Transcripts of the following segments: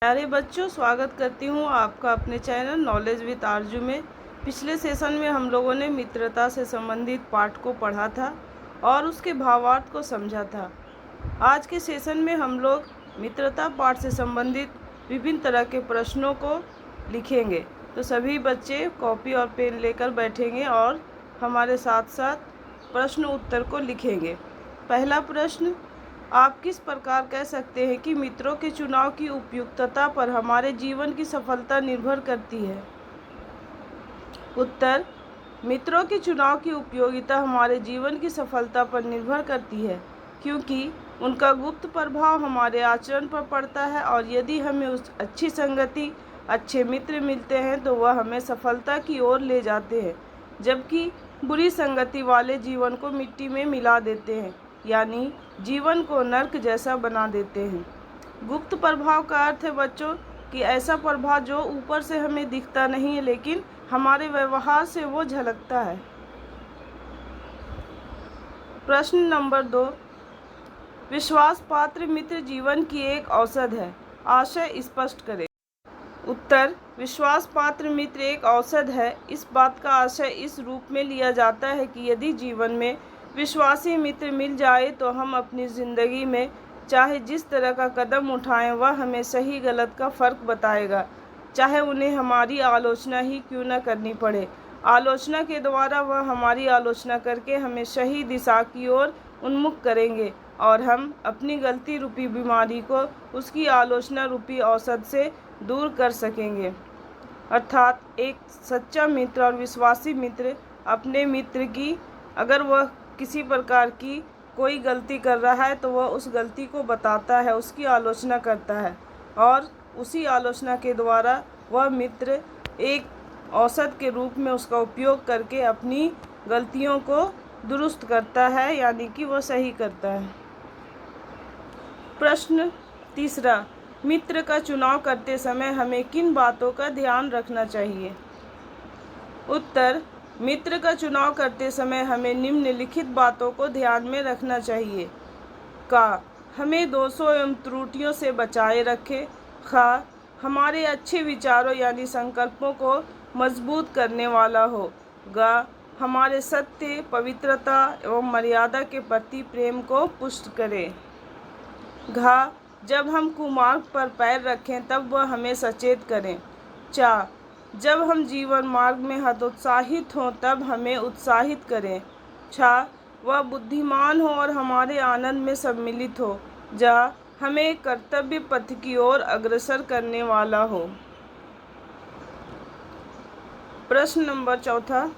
प्यारे बच्चों, स्वागत करती हूँ आपका अपने चैनल नॉलेज विद आरजू में। पिछले सेशन में हम लोगों ने मित्रता से संबंधित पाठ को पढ़ा था और उसके भावार्थ को समझा था। आज के सेशन में हम लोग मित्रता पाठ से संबंधित विभिन्न तरह के प्रश्नों को लिखेंगे। तो सभी बच्चे कॉपी और पेन लेकर बैठेंगे और हमारे साथ साथ प्रश्न उत्तर को लिखेंगे। पहला प्रश्न, आप किस प्रकार कह सकते हैं कि मित्रों के चुनाव की उपयुक्तता पर हमारे जीवन की सफलता निर्भर करती है? उत्तर, मित्रों के चुनाव की उपयोगिता हमारे जीवन की सफलता पर निर्भर करती है क्योंकि उनका गुप्त प्रभाव हमारे आचरण पर पड़ता है और यदि हमें उस अच्छी संगति, अच्छे मित्र मिलते हैं तो वह हमें सफलता की ओर ले जाते हैं, जबकि बुरी संगति वाले जीवन को मिट्टी में मिला देते हैं, यानी जीवन को नर्क जैसा बना देते हैं। गुप्त प्रभाव का अर्थ है बच्चों कि ऐसा प्रभाव जो ऊपर से हमें दिखता नहीं है लेकिन हमारे व्यवहार से वो झलकता है। प्रश्न नंबर 2, विश्वास पात्र मित्र जीवन की एक औषध है, आशय स्पष्ट करें। उत्तर, विश्वास पात्र मित्र एक औषध है। इस बात का आशय इस रूप में लिया जाता है कि यदि जीवन में विश्वासी मित्र मिल जाए तो हम अपनी ज़िंदगी में चाहे जिस तरह का कदम उठाएं वह हमें सही गलत का फ़र्क बताएगा, चाहे उन्हें हमारी आलोचना ही क्यों न करनी पड़े। आलोचना के द्वारा वह हमारी आलोचना करके हमें सही दिशा की ओर उन्मुख करेंगे और हम अपनी गलती रूपी बीमारी को उसकी आलोचना रूपी औषध से दूर कर सकेंगे। अर्थात एक सच्चा मित्र और विश्वासी मित्र अपने मित्र की, अगर वह किसी प्रकार की कोई गलती कर रहा है तो वह उस गलती को बताता है, उसकी आलोचना करता है और उसी आलोचना के द्वारा वह मित्र एक औषध के रूप में उसका उपयोग करके अपनी गलतियों को दुरुस्त करता है, यानी कि वह सही करता है। प्रश्न तीसरा, मित्र का चुनाव करते समय हमें किन बातों का ध्यान रखना चाहिए? उत्तर, मित्र का चुनाव करते समय हमें निम्नलिखित बातों को ध्यान में रखना चाहिए। का, हमें दोषों एवं त्रुटियों से बचाए रखे। खा, हमारे अच्छे विचारों यानी संकल्पों को मजबूत करने वाला हो। गा, हमारे सत्य, पवित्रता एवं मर्यादा के प्रति प्रेम को पुष्ट करे। घा, जब हम कुमार्ग पर पैर रखें तब वह हमें सचेत करें। चा, जब हम जीवन मार्ग में हतोत्साहित हों तब हमें उत्साहित करें। छा, वह बुद्धिमान हो और हमारे आनंद में सम्मिलित हो। जा, हमें कर्तव्य पथ की ओर अग्रसर करने वाला हो। प्रश्न नंबर 4,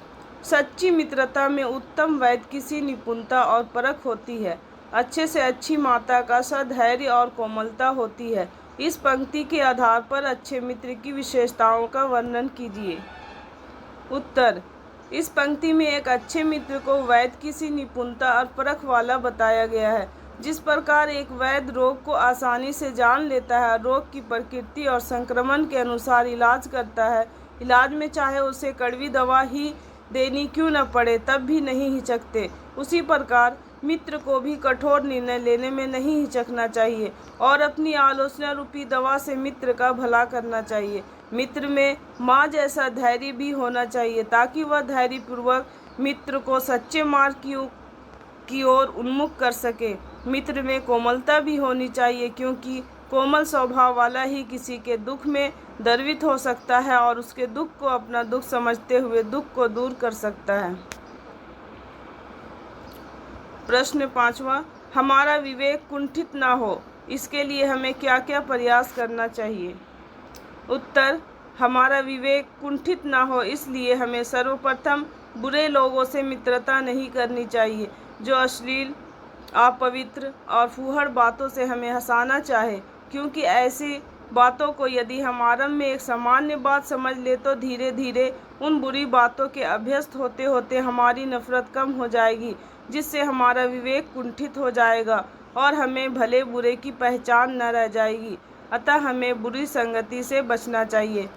सच्ची मित्रता में उत्तम वैध किसी निपुणता और परख होती है। अच्छे से अच्छी माता का सधैर्य और कोमलता होती है। इस पंक्ति के आधार पर अच्छे मित्र की विशेषताओं का वर्णन कीजिए। उत्तर, इस पंक्ति में एक अच्छे मित्र को वैध किसी निपुणता और परख वाला बताया गया है। जिस प्रकार एक वैद्य रोग को आसानी से जान लेता है, रोग की प्रकृति और संक्रमण के अनुसार इलाज करता है, इलाज में चाहे उसे कड़वी दवा ही देनी क्यों न पड़े तब भी नहीं हिचकते, उसी प्रकार मित्र को भी कठोर निर्णय लेने में नहीं हिचकना चाहिए और अपनी आलोचना रूपी दवा से मित्र का भला करना चाहिए। मित्र में माँ जैसा धैर्य भी होना चाहिए ताकि वह धैर्यपूर्वक मित्र को सच्चे मार्ग की ओर उन्मुख कर सके। मित्र में कोमलता भी होनी चाहिए क्योंकि कोमल स्वभाव वाला ही किसी के दुख में द्रवित हो सकता है और उसके दुख को अपना दुख समझते हुए दुख को दूर कर सकता है। प्रश्न 5वां, हमारा विवेक कुंठित ना हो इसके लिए हमें क्या क्या प्रयास करना चाहिए? उत्तर, हमारा विवेक कुंठित ना हो इसलिए हमें सर्वप्रथम बुरे लोगों से मित्रता नहीं करनी चाहिए जो अश्लील, अपवित्र और फूहड़ बातों से हमें हंसाना चाहे, क्योंकि ऐसी बातों को यदि हम आरंभ में एक सामान्य बात समझ ले तो धीरे धीरे उन बुरी बातों के अभ्यस्त होते होते हमारी नफरत कम हो जाएगी, जिससे हमारा विवेक कुंठित हो जाएगा और हमें भले बुरे की पहचान न रह जाएगी। अतः हमें बुरी संगति से बचना चाहिए।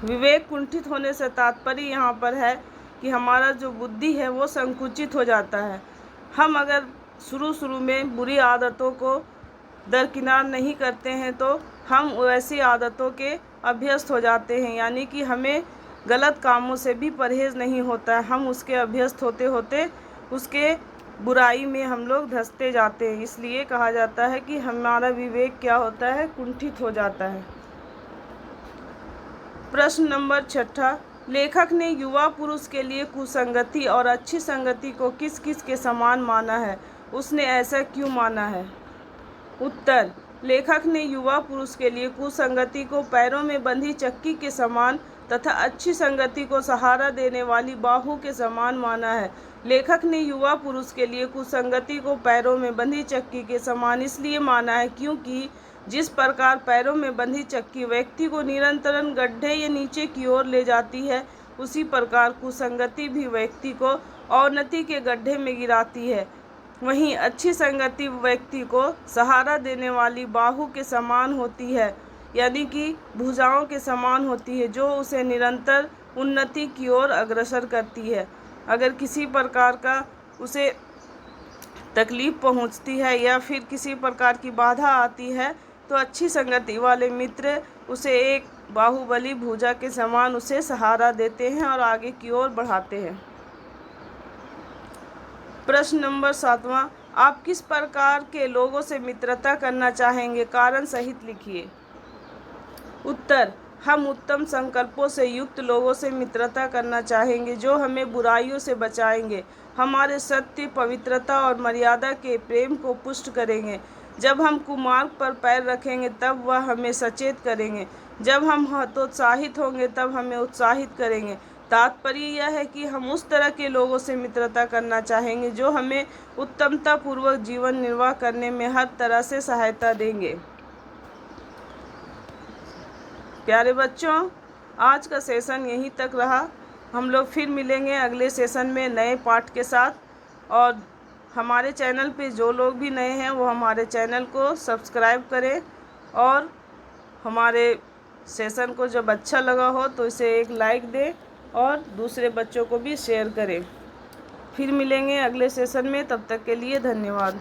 विवेक कुंठित होने से तात्पर्य यहाँ पर है कि हमारा जो बुद्धि है वो संकुचित हो जाता है। हम अगर शुरू में बुरी आदतों को दरकिनार नहीं करते हैं तो हम वैसी आदतों के अभ्यस्त हो जाते हैं, यानी कि हमें गलत कामों से भी परहेज़ नहीं होता है। हम उसके अभ्यस्त होते होते उसके बुराई में हम लोग धंसते जाते हैं। इसलिए कहा जाता है कि हमारा विवेक क्या होता है, कुंठित हो जाता है। प्रश्न नंबर 6, लेखक ने युवा पुरुष के लिए कुसंगति और अच्छी संगति को किस किस के समान माना है? उसने ऐसा क्यों माना है? उत्तर, लेखक ने युवा पुरुष के लिए कुसंगति को पैरों में बंधी चक्की के समान तथा अच्छी संगति को सहारा देने वाली बाहु के समान माना है। लेखक ने युवा पुरुष के लिए कुसंगति को पैरों में बंधी चक्की के समान इसलिए माना है क्योंकि जिस प्रकार पैरों में बंधी चक्की व्यक्ति को निरंतर गड्ढे या नीचे की ओर ले जाती है, उसी प्रकार कुसंगति भी व्यक्ति को अवनति के गड्ढे में गिराती है। वहीं अच्छी संगति व्यक्ति को सहारा देने वाली बाहु के समान होती है, यानी कि भुजाओं के समान होती है, जो उसे निरंतर उन्नति की ओर अग्रसर करती है। अगर किसी प्रकार का उसे तकलीफ पहुंचती है या फिर किसी प्रकार की बाधा आती है तो अच्छी संगति वाले मित्र उसे एक बाहुबली भुजा के समान उसे सहारा देते हैं और आगे की ओर बढ़ाते हैं। प्रश्न नंबर 7, आप किस प्रकार के लोगों से मित्रता करना चाहेंगे? कारण सहित लिखिए। उत्तर, हम उत्तम संकल्पों से युक्त लोगों से मित्रता करना चाहेंगे जो हमें बुराइयों से बचाएंगे, हमारे सत्य, पवित्रता और मर्यादा के प्रेम को पुष्ट करेंगे। जब हम कुमार्ग पर पैर रखेंगे तब वह हमें सचेत करेंगे, जब हम हतोत्साहित होंगे तब हमें उत्साहित करेंगे। तात्पर्य यह है कि हम उस तरह के लोगों से मित्रता करना चाहेंगे जो हमें उत्तमतापूर्वक जीवन निर्वाह करने में हर तरह से सहायता देंगे। प्यारे बच्चों, आज का सेशन यहीं तक रहा। हम लोग फिर मिलेंगे अगले सेशन में नए पाठ के साथ। और हमारे चैनल पे जो लोग भी नए हैं वो हमारे चैनल को सब्सक्राइब करें और हमारे सेशन को जब अच्छा लगा हो तो इसे एक लाइक दें और दूसरे बच्चों को भी शेयर करें। फिर मिलेंगे अगले सेशन में, तब तक के लिए धन्यवाद।